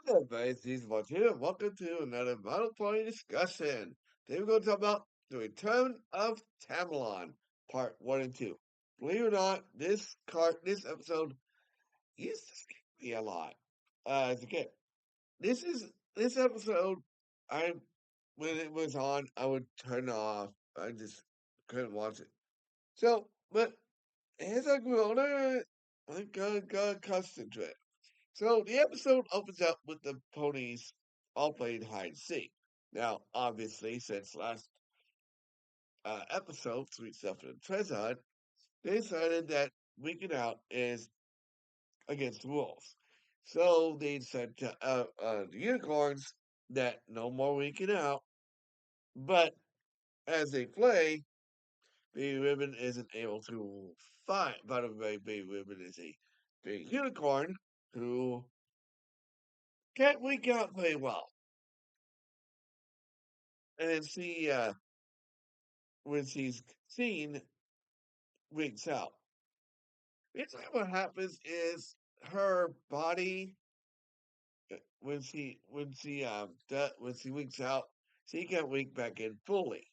Hello, guys. This is here. Welcome to another Model Party discussion. Today we're going to talk about the Return of Tambelon, Part 1 and 2. Believe it or not, this episode used to scare me a lot as a kid. This episode. I When it was on, I would turn it off. I just couldn't watch it. But as I grew older, I got accustomed to it. So the episode opens up with the ponies all playing hide and seek. Now, obviously, since last episode, Sweet Stuff and Treasure Hunt, they decided that winking out is against the rules. So they said to the unicorns that no more winking out. But as they play, Baby Ribbon isn't able to find. By the way, Baby Ribbon is a big unicorn who can't wink out very well. And when she's seen, winks out. Basically, what happens is her body when she winks out, she can't wink back in fully.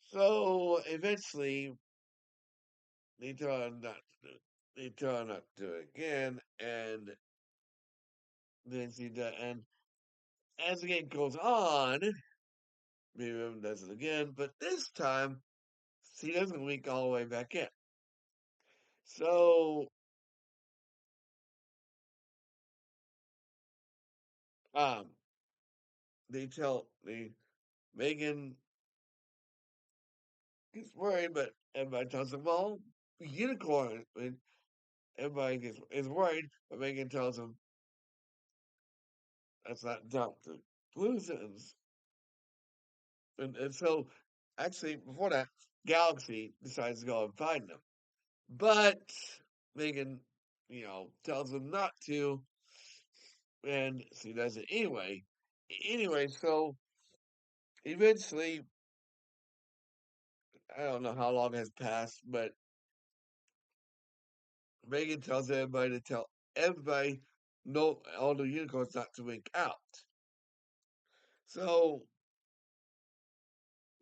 So eventually, they tell her not to do it. They tell her not to do it again, and then she does. And as the game goes on, Miriam does it again, but this time she doesn't wink all the way back in. So um, they Megan gets worried, but everybody tells him, "Well, unicorn." And is worried, but Megan tells him that's not dumb. The Bluesons, and so actually before that, Galaxy decides to go and find them, but Megan, tells him not to, and she does it anyway. Anyway, so eventually, I don't know how long has passed, but Megan tells everybody to tell everybody no all the unicorns not to wink out. So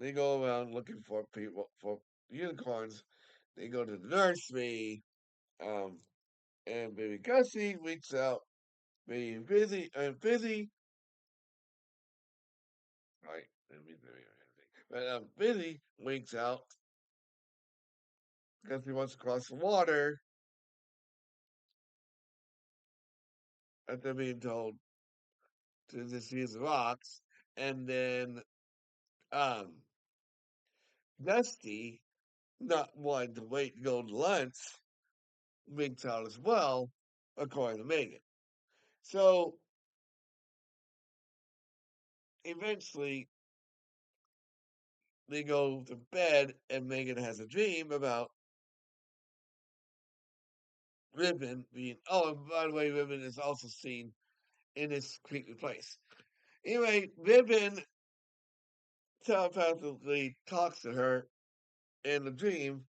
they go around looking for people for unicorns. They go to the nursery, um, and baby Gussie winks out. Baby busy, right? But busy winks out because he wants to cross the water after being told to just use the rocks. And then um, Dusty, not wanting to wait to go to lunch, winks out as well, according to Megan. So eventually they go to bed, and Megan has a dream about Ribbon being. Oh, and by the way, Ribbon is also seen in this creepy place. Anyway, Ribbon telepathically talks to her in the dream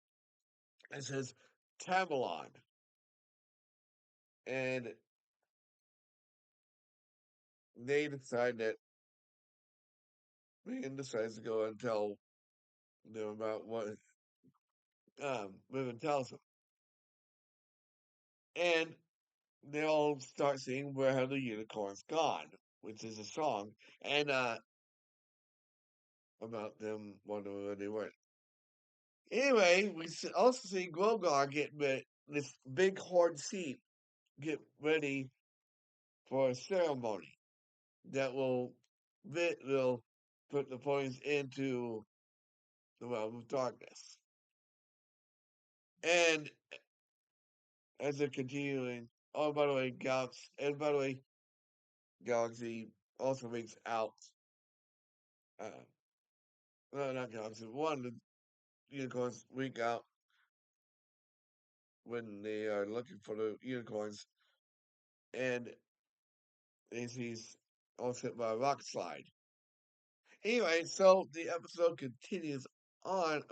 and says, Tambelon. And they decide that Megan decides to go and tell them about what Ribbon tells them. And they all start singing Where Have the Unicorns Gone, which is a song, and about them wondering where they went. Anyway, also see Grogar this big horned sheep get ready for a ceremony that will put the ponies into the realm of darkness. And as they're continuing, oh, by the way, Galaxy also makes out, uh, no, not Galaxy, one of the unicorns wink out when they are looking for the unicorns, and he's also hit by a rock slide. Anyway, so the episode continues on.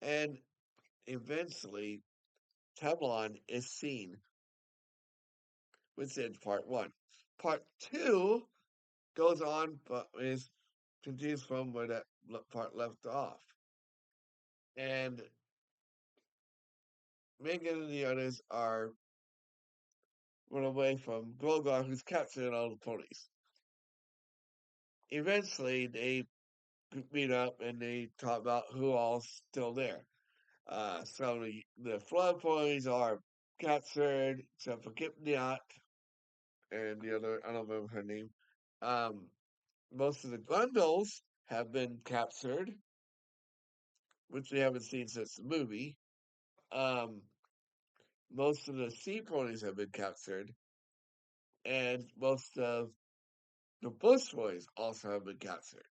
And eventually, Teflon is seen which ends part one. Part two goes on, but is continues from where that part left off. And Megan and the others are run away from Grogar, who's capturing all the ponies. Eventually, they meet up and they talk about who all's still there. So the flood ponies are captured, except for Kipniat and the other, I don't remember her name. Um, Most of the Grundles have been captured, which we haven't seen since the movie. Um, most of the sea ponies have been captured, and most of the bush boys also have been captured.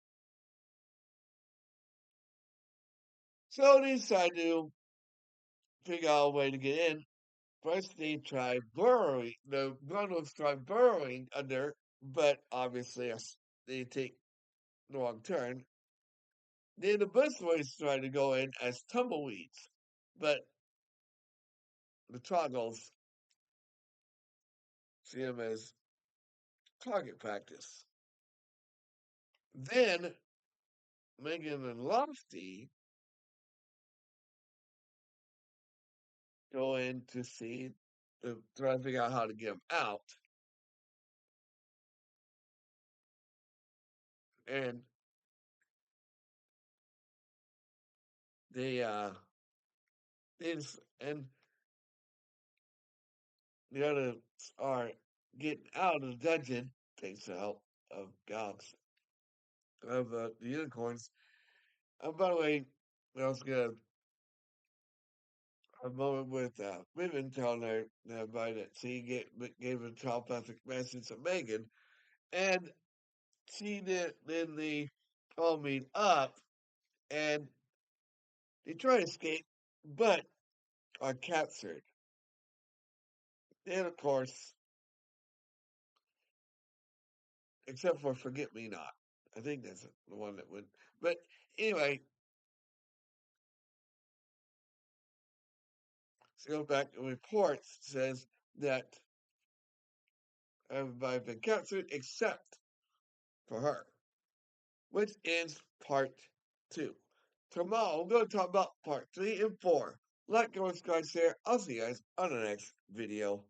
So they decide to figure out a way to get in. First, they try burrowing. The Grundles try burrowing under, but obviously they take the wrong turn. Then the bush boys try to go in as tumbleweeds, but the Troggles see them as target practice. Then Megan and Lofty go in to see, try to figure out how to get them out. And they, and the others are getting out of the dungeon, thanks to the help of gods, of the unicorns. By the way, I was going to a moment with Vivian telling everybody that she gave a telepathic message to Megan, and she did. Then they all meet up, and they try to escape, but are captured. Then, of course, except for Forget Me Not, I think that's the one that would. But anyway, she goes back and reports says that everybody's been captured except for her, which ends part two. Tomorrow, we're going to talk about part three and four. Like, comment, subscribe, share. I'll see you guys on the next video.